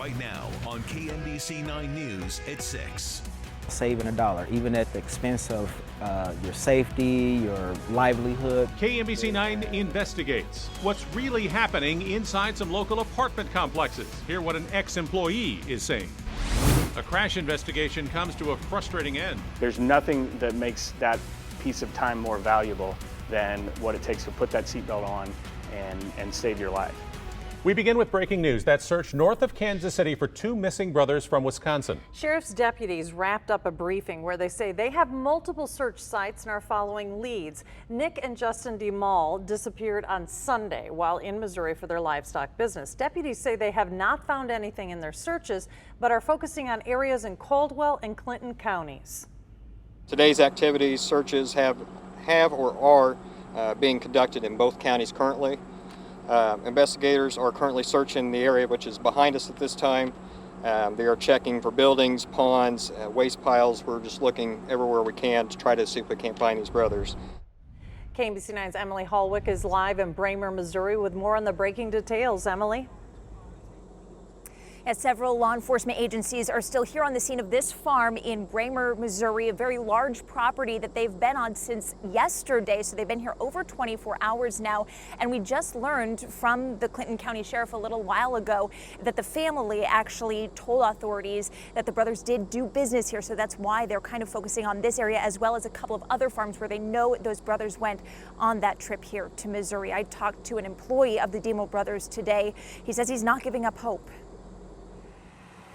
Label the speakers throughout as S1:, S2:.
S1: right now on KMBC 9 News at 6.
S2: Saving $1, even at the expense of your safety, your livelihood.
S3: KMBC 9 investigates what's really happening inside some local apartment complexes. Hear what an ex-employee is saying. A crash investigation comes to a frustrating end.
S4: There's nothing that makes that piece of time more valuable than what it takes to put that seatbelt on and save your life.
S3: We begin with breaking news. That search north of Kansas City for two missing brothers from Wisconsin.
S5: Sheriff's deputies wrapped up a briefing where they say they have multiple search sites and are following leads. Nick and Justin DeMall disappeared on Sunday while in Missouri for their livestock business. Deputies say they have not found anything in their searches, but are focusing on areas in Caldwell and Clinton counties.
S6: Today's activities, searches have or are being conducted in both counties currently. Investigators are currently searching the area which is behind us at this time. They are checking for buildings, ponds, waste piles. We're just looking everywhere we can to try to see if we can't find these brothers.
S5: KMBC 9's Emily Hallwick is live in Bramer, Missouri with more on the breaking details. Emily?
S7: As several law enforcement agencies are still here on the scene of this farm in Bramer, Missouri, a very large property that they've been on since yesterday. So they've been here over 24 hours now. And we just learned from the Clinton County Sheriff a little while ago that the family actually told authorities that the brothers did do business here. So that's why they're kind of focusing on this area as well as a couple of other farms where they know those brothers went on that trip here to Missouri. I talked to an employee of the DeMall brothers today. He says he's not giving up hope.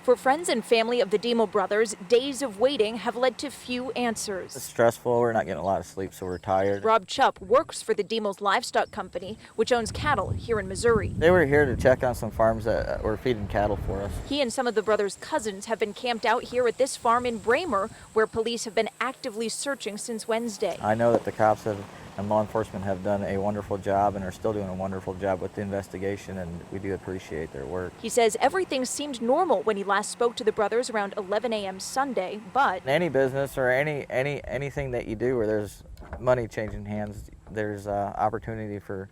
S7: For friends and family of the DeMall brothers, days of waiting have led to few answers.
S8: It's stressful. We're not getting a lot of sleep, so we're tired.
S7: Rob Chupp works for the DeMall's livestock company, which owns cattle here in Missouri.
S8: They were here to check on some farms that were feeding cattle for us.
S7: He and some of the brothers' cousins have been camped out here at this farm in Bramer, where police have been actively searching since Wednesday.
S8: I know that the cops and law enforcement have done a wonderful job and are still doing a wonderful job with the investigation, and we do appreciate their work.
S7: He says everything seemed normal when he last spoke to the brothers around 11 a.m. Sunday, but
S8: any business or anything that you do where there's money changing hands, there's opportunity for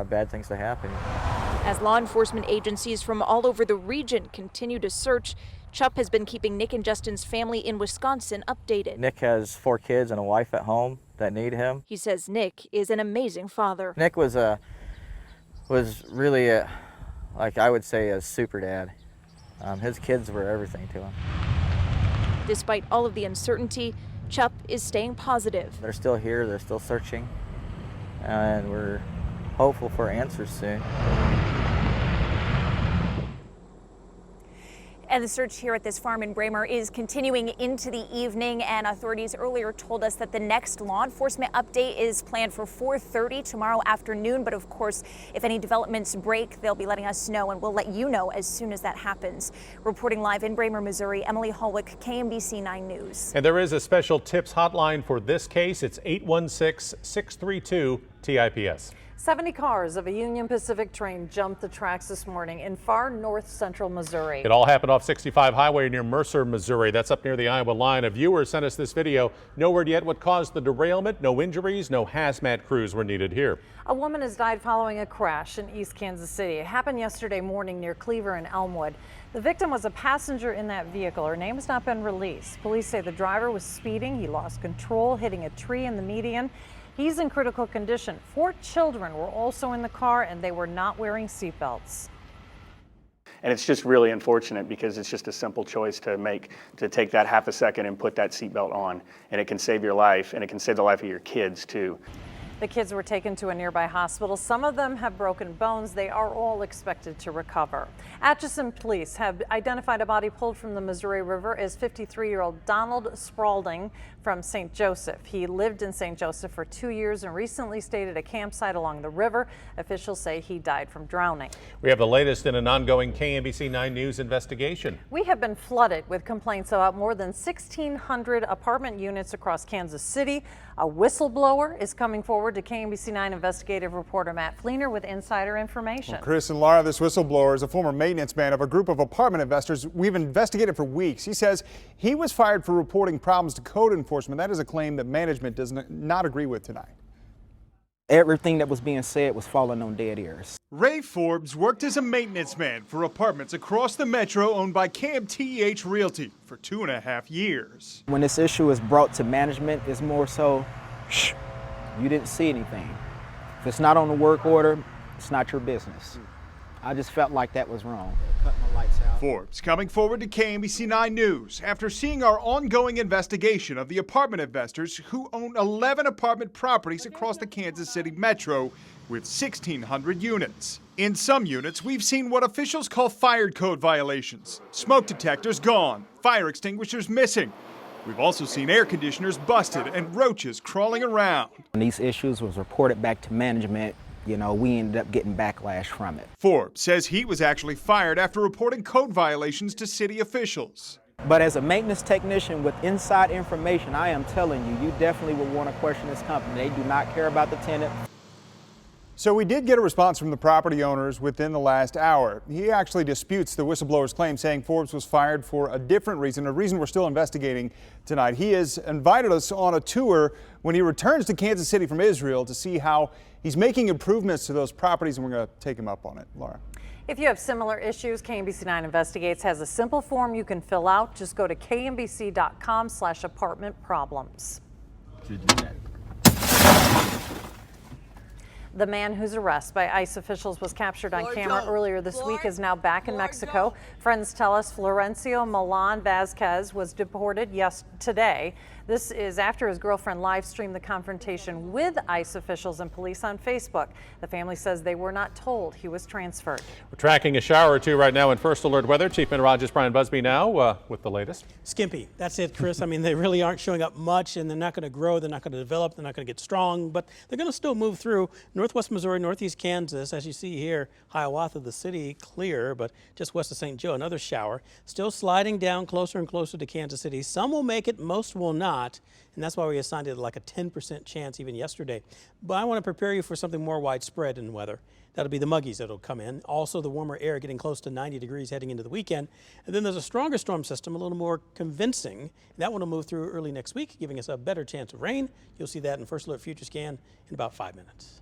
S8: bad things to happen.
S7: As law enforcement agencies from all over the region continue to search, Chupp has been keeping Nick and Justin's family in Wisconsin updated.
S8: Nick has 4 kids and a wife at home that need him.
S7: He says Nick is an amazing father.
S8: Nick was really like I would say a super dad. His kids were everything to him.
S7: Despite all of the uncertainty, Chupp is staying positive.
S8: They're still here, they're still searching, and we're hopeful for answers soon.
S7: And the search here at this farm in Bramer is continuing into the evening, and authorities earlier told us that the next law enforcement update is planned for 4:30 tomorrow afternoon. But of course, if any developments break, they'll be letting us know, and we'll let you know as soon as that happens. Reporting live in Bramer, Missouri, Emily Hallwick, KMBC 9 News.
S3: And there is a special tips hotline for this case. It's 816-632-TIPS.
S5: 70 cars of a Union Pacific train jumped the tracks this morning in far north central Missouri.
S3: It all happened off 65 Highway near Mercer, Missouri. That's up near the Iowa line. A viewer sent us this video. No word yet what caused the derailment. No injuries. No hazmat crews were needed here.
S5: A woman has died following a crash in East Kansas City. It happened yesterday morning near Cleaver and Elmwood. The victim was a passenger in that vehicle. Her name has not been released. Police say the driver was speeding. He lost control, hitting a tree in the median. He's in critical condition. 4 children were also in the car, and they were not wearing seatbelts.
S4: And it's just really unfortunate because it's just a simple choice to make, to take that half a second and put that seatbelt on, and it can save your life, and it can save the life of your kids too.
S5: The kids were taken to a nearby hospital. Some of them have broken bones. They are all expected to recover. Atchison police have identified a body pulled from the Missouri River as 53-year-old Donald Spaulding from St. Joseph. He lived in St. Joseph for 2 years and recently stayed at a campsite along the river. Officials say he died from drowning.
S3: We have the latest in an ongoing KMBC 9 News investigation.
S5: We have been flooded with complaints about more than 1,600 apartment units across Kansas City. A whistleblower is coming forward to KMBC 9 investigative reporter Matt Fleener with insider information.
S9: Well, Chris and Laura, this whistleblower is a former maintenance man of a group of apartment investors we've investigated for weeks. He says he was fired for reporting problems to code enforcement. That is a claim that management does not agree with tonight.
S2: Everything that was being said was falling on dead ears.
S9: Ray Forbes worked as a maintenance man for apartments across the metro owned by KMTH Realty for 2.5 years.
S2: When this issue is brought to management, it's more so, shh, you didn't see anything. If it's not on the work order, it's not your business. I just felt like that was wrong. Cut my lights out.
S9: Forbes coming forward to KMBC-9 News after seeing our ongoing investigation of the apartment investors who own 11 apartment properties across the Kansas City metro with 1,600 units. In some units, we've seen what officials call fire code violations. Smoke detectors gone, fire extinguishers missing. We've also seen air conditioners busted and roaches crawling around.
S2: When these issues was reported back to management, we ended up getting backlash from it.
S9: Forbes says he was actually fired after reporting code violations to city officials.
S2: But as a maintenance technician with inside information, I am telling you, you definitely would want to question this company. They do not care about the tenant.
S9: So we did get a response from the property owners within the last hour. He actually disputes the whistleblower's claim, saying Forbes was fired for a different reason, a reason we're still investigating tonight. He has invited us on a tour when he returns to Kansas City from Israel to see how he's making improvements to those properties, and we're going to take him up on it. Laura.
S5: If you have similar issues, KMBC-9 Investigates has a simple form you can fill out. Just go to kmbc.com/apartmentproblems. The man whose arrest by ICE officials was captured on camera earlier this week is now back in Mexico. Friends tell us Florencio Milan Vazquez was deported today. This is after his girlfriend live streamed the confrontation with ICE officials and police on Facebook. The family says they were not told he was transferred.
S3: We're tracking a shower or two right now in first alert weather. Chief Meteorologist Brian Busby now with the latest.
S10: Skimpy. That's it, Chris. I mean, they really aren't showing up much, and they're not going to grow. They're not going to develop. They're not going to get strong, but they're going to still move through northwest Missouri, northeast Kansas. As you see here, Hiawatha, the city, clear, but just west of St. Joe, another shower. Still sliding down closer and closer to Kansas City. Some will make it, most will not. And that's why we assigned it like a 10% chance even yesterday. But I want to prepare you for something more widespread in weather. That'll be the muggies that'll come in. Also the warmer air getting close to 90 degrees heading into the weekend. And then there's a stronger storm system, a little more convincing. That one will move through early next week, giving us a better chance of rain. You'll see that in First Alert Future Scan in about 5 minutes.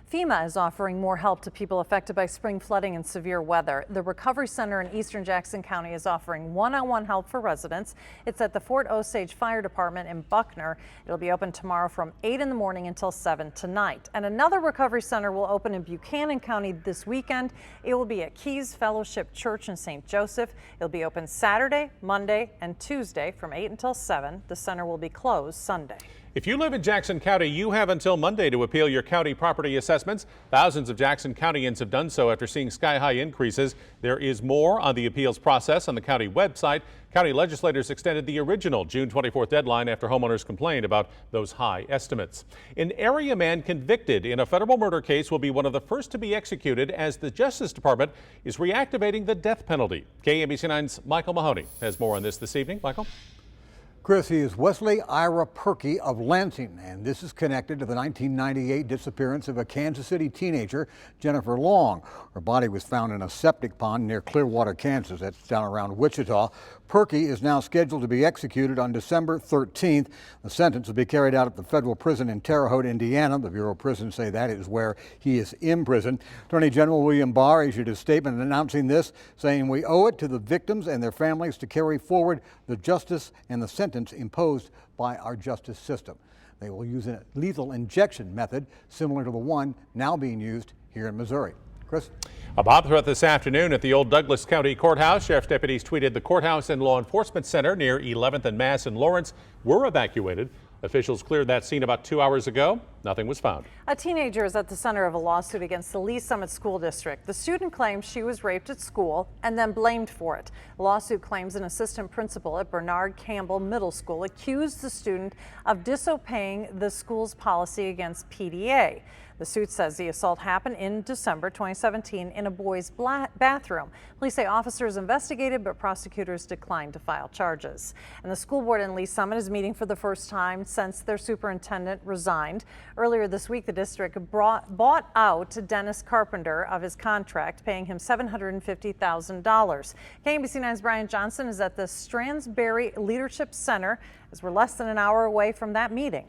S5: FEMA is offering more help to people affected by spring flooding and severe weather. The Recovery Center in eastern Jackson County is offering one-on-one help for residents. It's at the Fort Osage Fire Department in Buckner. It'll be open tomorrow from 8 in the morning until 7 tonight. And another Recovery Center will open in Buchanan County this weekend. It will be at Keys Fellowship Church in St. Joseph. It'll be open Saturday, Monday, and Tuesday from 8 until 7. The center will be closed Sunday.
S3: If you live in Jackson County, you have until Monday to appeal your county property assessments. Thousands of Jackson Countyans have done so after seeing sky-high increases. There is more on the appeals process on the county website. County legislators extended the original June 24th deadline after homeowners complained about those high estimates. An area man convicted in a federal murder case will be one of the first to be executed as the Justice Department is reactivating the death penalty. KMBC-9's Michael Mahoney has more on this evening. Michael?
S11: Chris, he is Wesley Ira Perkey of Lansing, and this is connected to the 1998 disappearance of a Kansas City teenager, Jennifer Long. Her body was found in a septic pond near Clearwater, Kansas. That's down around Wichita. Perkey is now scheduled to be executed on December 13th. The sentence will be carried out at the federal prison in Terre Haute, Indiana. The Bureau of Prisons say that is where he is imprisoned. Attorney General William Barr issued a statement announcing this, saying we owe it to the victims and their families to carry forward the justice and the sentence imposed by our justice system. They will use a lethal injection method similar to the one now being used here in Missouri. Chris?
S3: A bomb threat this afternoon at the old Douglas County Courthouse. Sheriff's deputies tweeted the courthouse and law enforcement center near 11th and Mass in Lawrence were evacuated. Officials cleared that scene about 2 hours ago. Nothing was found.
S5: A teenager is at the center of a lawsuit against the Lee Summit School District. The student claims she was raped at school and then blamed for it. The lawsuit claims an assistant principal at Bernard Campbell Middle School accused the student of disobeying the school's policy against PDA. The suit says the assault happened in December 2017 in a boys' bathroom. Police say officers investigated, but prosecutors declined to file charges. And the school board in Lee Summit is meeting for the first time since their superintendent resigned. Earlier this week, the district bought out Dennis Carpenter of his contract, paying him $750,000. KMBC-9's Brian Johnson is at the Stransberry Leadership Center as we're less than an hour away from that meeting.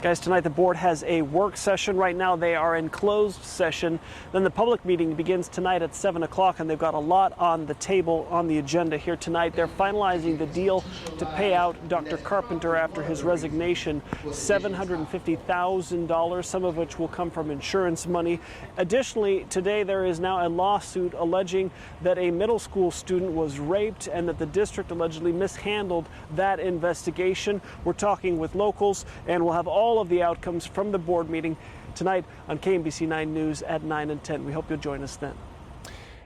S12: Guys, tonight the board has a work session. Right now they are in closed session. Then the public meeting begins tonight at 7 o'clock, and they've got a lot on the table on the agenda here tonight. They're finalizing the deal to pay out Dr. Carpenter after his resignation, $750,000, some of which will come from insurance money. Additionally, today there is now a lawsuit alleging that a middle school student was raped and that the district allegedly mishandled that investigation. We're talking with locals, and we'll have all of the outcomes from the board meeting tonight on KMBC 9 News at 9 and 10. We hope you'll join us then.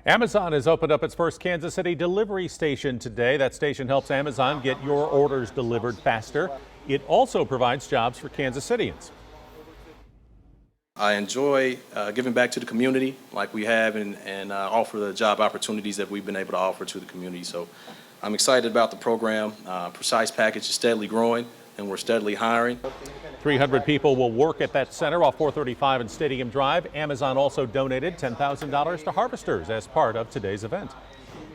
S3: Amazon has opened up its first Kansas City delivery station today. That station helps Amazon get your orders delivered faster. It also provides jobs for Kansas Cityans.
S13: I enjoy giving back to the community like we have and offer the job opportunities that we've been able to offer to the community. So I'm excited about the program. Precise Package is steadily growing, and we're steadily hiring.
S3: 300 people will work at that center off 435 and Stadium Drive. Amazon also donated $10,000 to harvesters as part of today's event.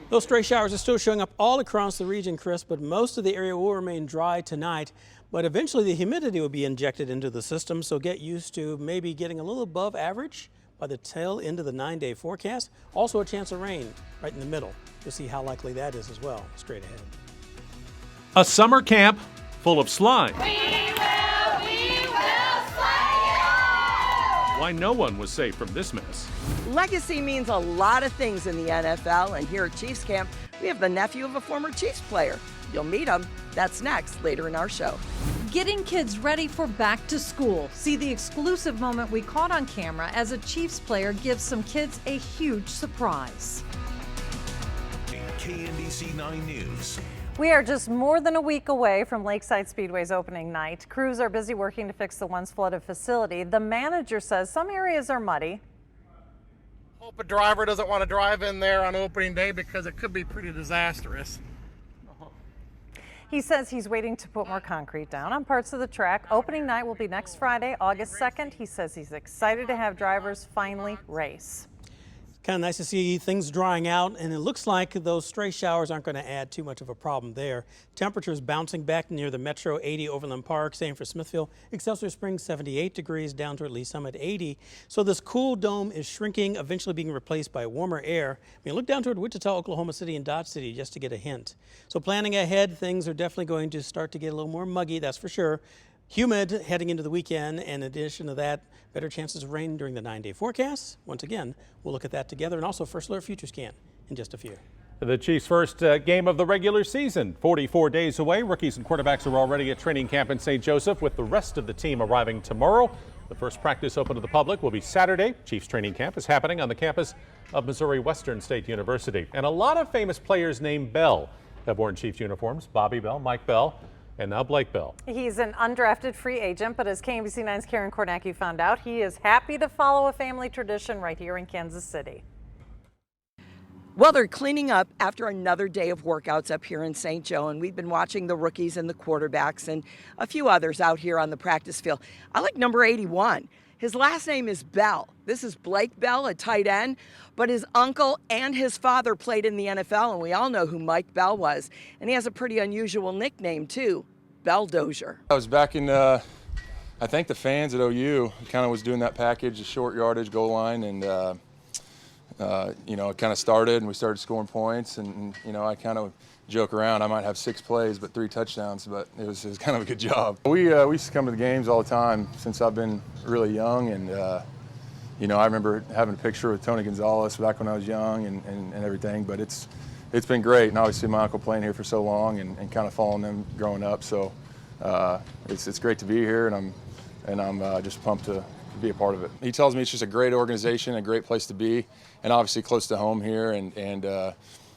S10: Those stray showers are still showing up all across the region, Chris, but most of the area will remain dry tonight. But eventually the humidity will be injected into the system, so get used to maybe getting a little above average by the tail end of the 9-day forecast. Also a chance of rain right in the middle. You'll see how likely that is as well straight ahead.
S3: A summer camp full of slime. Why no one was safe from this mess.
S14: Legacy means a lot of things in the NFL, and here at Chiefs Camp, we have the nephew of a former Chiefs player. You'll meet him. That's next, later in our show.
S5: Getting kids ready for back to school. See the exclusive moment we caught on camera as a Chiefs player gives some kids a huge surprise.
S1: KMBC 9 News.
S5: We are just more than a week away from Lakeside Speedway's opening night. Crews are busy working to fix the once flooded facility. The manager says some areas are muddy.
S15: Hope a driver doesn't want to drive in there on opening day because it could be pretty disastrous.
S5: He says he's waiting to put more concrete down on parts of the track. Opening night will be next Friday, August 2nd. He says he's excited to have drivers finally race.
S10: Kind of nice to see things drying out, and it looks like those stray showers aren't going to add too much of a problem there. Temperatures bouncing back near the Metro, 80 Overland Park, same for Smithville. Excelsior Springs 78 degrees, down to at least some at 80. So this cool dome is shrinking, eventually being replaced by warmer air. I mean, look down toward Wichita, Oklahoma City, and Dodge City just to get a hint. So planning ahead, things are definitely going to start to get a little more muggy, that's for sure. Humid heading into the weekend, and in addition to that, better chances of rain during the 9-day forecast. Once again, we'll look at that together, and also First Alert Future Scan in just a few.
S3: The Chiefs' first game of the regular season, 44 days away. Rookies and quarterbacks are already at training camp in St. Joseph, with the rest of the team arriving tomorrow. The first practice open to the public will be Saturday. Chiefs training camp is happening on the campus of Missouri Western State University. And a lot of famous players named Bell have worn Chiefs uniforms. Bobby Bell, Mike Bell, and now Blake Bell.
S5: He's an undrafted free agent, but as KMBC 9's Karen Kornacki found out, he is happy to follow a family tradition right here in Kansas City.
S14: Well, they're cleaning up after another day of workouts up here in St. Joe, and we've been watching the rookies and the quarterbacks and a few others out here on the practice field. I like number 81. His last name is Bell. This is Blake Bell, a tight end, but his uncle and his father played in the NFL, and we all know who Mike Bell was. And he has a pretty unusual nickname, too, Bell Dozier.
S16: I was back in, I think the fans at OU kind of was doing that package, the short yardage goal line, and, you know, it kind of started, and we started scoring points, and you know, I kind of joke around, I might have 6 plays, but 3 touchdowns, but it was kind of a good job. We used to come to the games all the time since I've been really young, and you know, I remember having a picture with Tony Gonzalez back when I was young and everything, but it's been great, and obviously my uncle playing here for so long and kind of following them growing up, so it's great to be here, and I'm just pumped to be a part of it. He tells me it's just a great organization, a great place to be, and obviously close to home here, and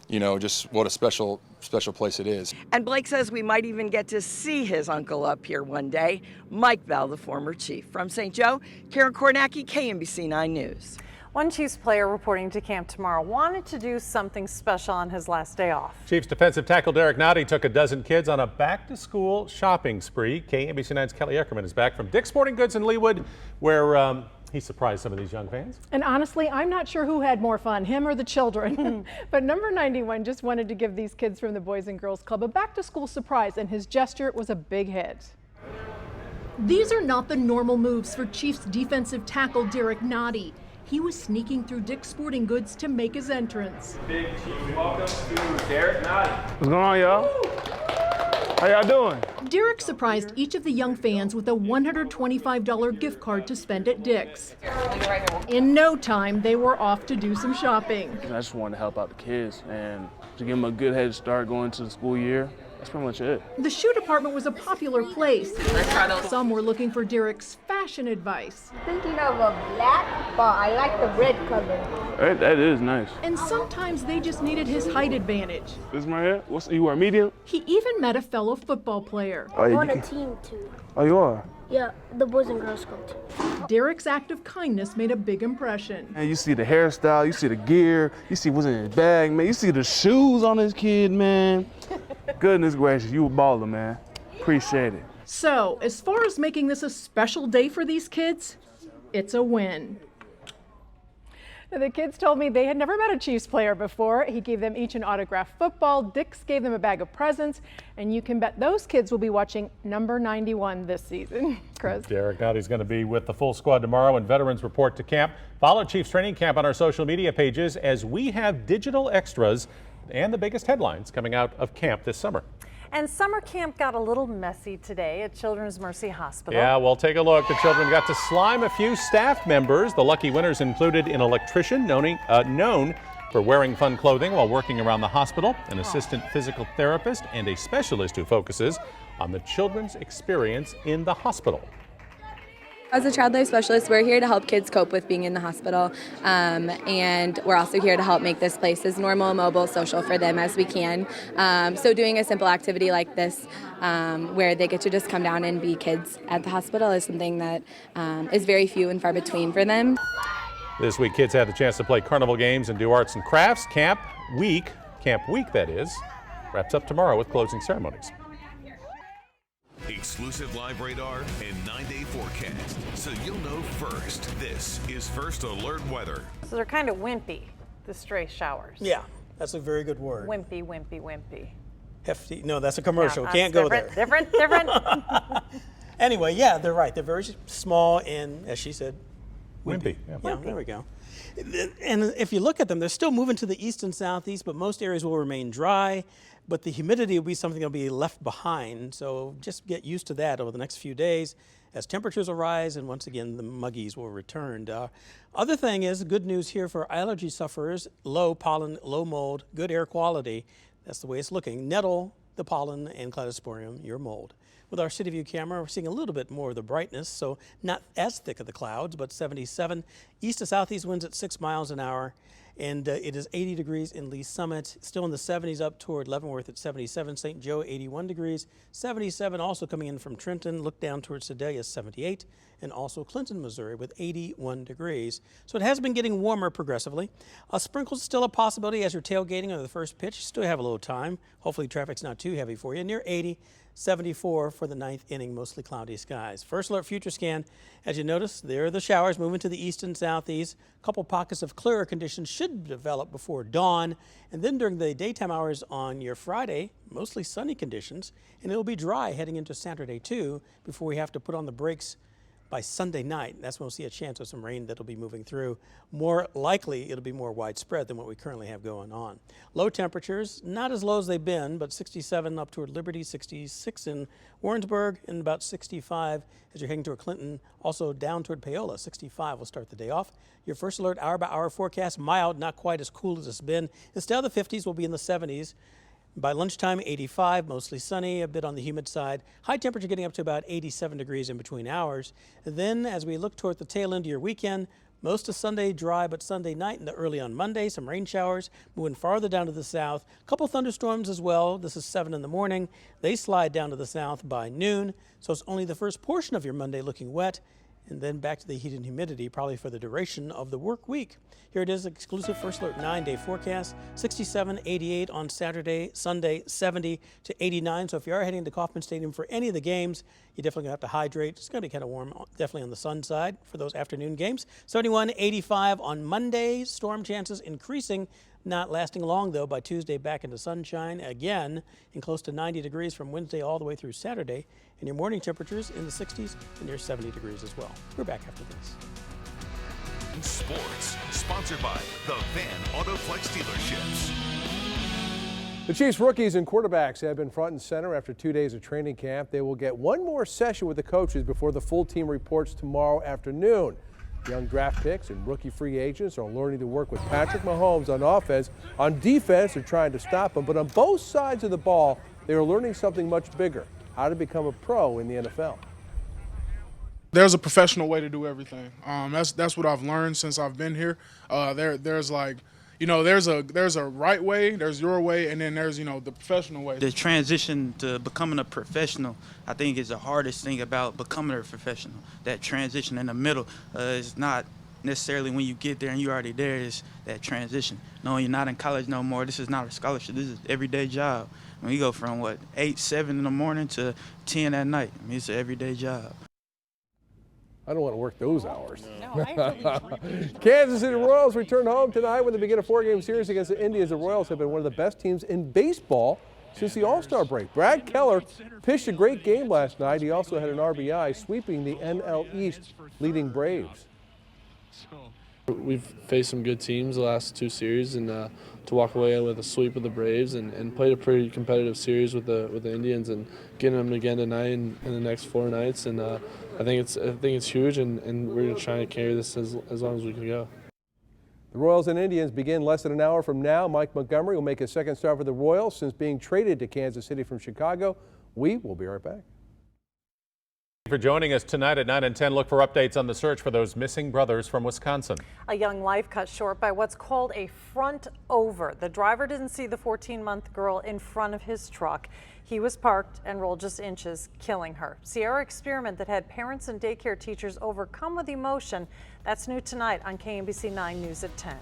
S16: you know, just what a special place it is.
S14: And Blake says we might even get to see his uncle up here one day, Mike Bell, the former Chief. From St. Joe, Karen Kornacki, KMBC 9 News.
S5: One Chiefs player reporting to camp tomorrow wanted to do something special on his last day off.
S3: Chiefs defensive tackle Derek Nottie took a dozen kids on a back-to-school shopping spree. KMBC 9's Kelly Eckerman is back from Dick's Sporting Goods in Leawood, where he surprised some of these young fans.
S17: And honestly, I'm not sure who had more fun, him or the children. But number 91 just wanted to give these kids from the Boys and Girls Club a back-to-school surprise, and his gesture was a big hit. These are not the normal moves for Chiefs defensive tackle Derek Noddy. He was sneaking through Dick's Sporting Goods to make his entrance.
S18: Big Chief, welcome to Derek Noddy. What's going on, y'all? How y'all doing?
S17: Derek surprised each of the young fans with a $125 gift card to spend at Dick's. In no time, they were off to do some shopping.
S18: I just wanted to help out the kids and to give them a good head start going into the school year. That's pretty much it.
S17: The shoe department was a popular place. Some were looking for Derek's fashion advice.
S19: Thinking of a black, but I like the red color.
S18: That is nice.
S17: And sometimes they just needed his height advantage.
S18: This is my hair? You are medium?
S17: He even met a fellow football player.
S19: I'm on a team too.
S18: Oh, you are?
S19: Yeah, the Boys and Girls Club team.
S17: Derek's act of kindness made a big impression.
S18: Man, you see the hairstyle, you see the gear, you see what's in his bag, man. You see the shoes on this kid, man. Goodness gracious, you a baller, man. Appreciate it.
S17: So, as far as making this a special day for these kids, it's a win.
S20: The kids told me they had never met a Chiefs player before. He gave them each an autographed football. Dick's gave them a bag of presents. And you can bet those kids will be watching number 91 this season. Chris.
S3: Derek Noddy's going to be with the full squad tomorrow when veterans report to camp. Follow Chiefs training camp on our social media pages as we have digital extras and the biggest headlines coming out of camp this summer.
S5: And summer camp got a little messy today at Children's Mercy Hospital.
S3: Yeah, well, take a look. The children got to slime a few staff members. The lucky winners included an electrician known for wearing fun clothing while working around the hospital, an assistant physical therapist, and a specialist who focuses on the children's experience in the hospital.
S21: As a child life specialist, we're here to help kids cope with being in the hospital, and we're also here to help make this place as normal, mobile, social for them as we can. So doing a simple activity like this, where they get to just come down and be kids at the hospital, is something that is very few and far between for them.
S3: This week, kids had the chance to play carnival games and do arts and crafts. Camp Week that is, wraps up tomorrow with closing ceremonies.
S1: Exclusive live radar and 9-day forecast, so you'll know first. This is First Alert Weather.
S5: So they're kind of wimpy, the stray showers.
S10: Yeah, that's a very good word.
S5: Wimpy, wimpy, wimpy.
S10: Hefty. No, that's a commercial.
S5: Yeah,
S10: Can't go there.
S5: Different.
S10: Anyway, yeah, they're right. They're very small and, as she said,
S3: wimpy.
S10: Yeah, there we go. And if you look at them, they're still moving to the east and southeast, but most areas will remain dry. But the humidity will be something that will be left behind. So just get used to that over the next few days as temperatures will rise, and once again, the muggies will return. Other thing is, good news here for allergy sufferers: low pollen, low mold, good air quality. That's the way it's looking. Nettle, the pollen, and Cladosporium, your mold. With our City View camera, we're seeing a little bit more of the brightness, so not as thick of the clouds, but 77. East to southeast winds at 6 miles an hour. And it is 80 degrees in Lee Summit, still in the 70s up toward Leavenworth at 77, St. Joe 81 degrees, 77 also coming in from Trenton, look down towards Sedalia 78, and also Clinton, Missouri with 81 degrees. So it has been getting warmer progressively. Sprinkles still a possibility as you're tailgating on the first pitch. You still have a little time. Hopefully traffic's not too heavy for you. Near 80. 74 for the ninth inning, mostly cloudy skies. First Alert Future Scan, as you notice, there are the showers moving to the east and southeast. A couple pockets of clearer conditions should develop before dawn. And then during the daytime hours on your Friday, mostly sunny conditions. And it'll be dry heading into Saturday too, before we have to put on the brakes by Sunday night. That's when we'll see a chance of some rain that'll be moving through. More likely, it'll be more widespread than what we currently have going on. Low temperatures, not as low as they've been, but 67 up toward Liberty, 66 in Warrensburg, and about 65 as you're heading toward Clinton. Also down toward Paola, 65 will start the day off. Your First Alert hour-by-hour forecast, mild, not quite as cool as it's been. Instead of the 50s, we'll be in the 70s. By lunchtime, 85, mostly sunny, a bit on the humid side. High temperature getting up to about 87 degrees in between hours. And then as we look toward the tail end of your weekend, most of Sunday dry, but Sunday night and early on Monday, some rain showers moving farther down to the south. A couple thunderstorms as well. This is 7 in the morning. They slide down to the south by noon. So it's only the first portion of your Monday looking wet. And then back to the heat and humidity, probably for the duration of the work week. Here it is, exclusive First Alert 9-day forecast. 67, 88 on Saturday, Sunday, 70 to 89. So if you are heading to Kauffman Stadium for any of the games, you're definitely going to have to hydrate. It's going to be kind of warm, definitely on the sun side for those afternoon games. 71, 85 on Monday. Storm chances increasing Not lasting long, though. By Tuesday, back into sunshine again and close to 90 degrees from Wednesday all the way through Saturday. And your morning temperatures in the 60s and near 70 degrees as well. We're back after this.
S1: Sports, sponsored by the Van Autoplex dealerships.
S6: The Chiefs rookies and quarterbacks have been front and center after 2 days of training camp. They will get one more session with the coaches before the full team reports tomorrow afternoon. Young draft picks and rookie free agents are learning to work with Patrick Mahomes on offense. On defense, they're trying to stop him. But on both sides of the ball, they are learning something much bigger: how to become a pro in the NFL.
S22: There's a professional way to do everything. That's what I've learned since I've been here. There's like, there's a right way, there's your way, and then there's, the professional way.
S23: The transition to becoming a professional, I think, is the hardest thing about becoming a professional. That transition in the middle is not necessarily when you get there and you're already there, is that transition. No, you're not in college no more. This is not a scholarship. This is an everyday job. When you go from, 8, 7 in the morning to 10 at night. I mean, it's an everyday job.
S6: I don't want to work those hours. Kansas City Royals return home tonight when they begin a 4-game series against the Indians. The Royals have been one of the best teams in baseball since the All-Star break. Brad Keller pitched a great game last night. He also had an RBI, sweeping the NL East leading Braves.
S24: We've faced some good teams the last 2 series, and to walk away with a sweep of the Braves and played a pretty competitive series with the Indians, and getting them again tonight and the next 4 nights. And I think it's huge, and we're going to try to carry this as long as we can go.
S6: The Royals and Indians begin less than an hour from now. Mike Montgomery will make his second start for the Royals since being traded to Kansas City from Chicago. We will be right back.
S3: For joining us tonight at 9 and 10, look for updates on the search for those missing brothers from Wisconsin.
S5: A young life cut short by what's called a front over. The driver didn't see the 14-month girl in front of his truck. He was parked and rolled just inches, killing her. Sierra experiment that had parents and daycare teachers overcome with emotion. That's new tonight on KMBC 9 News at 10.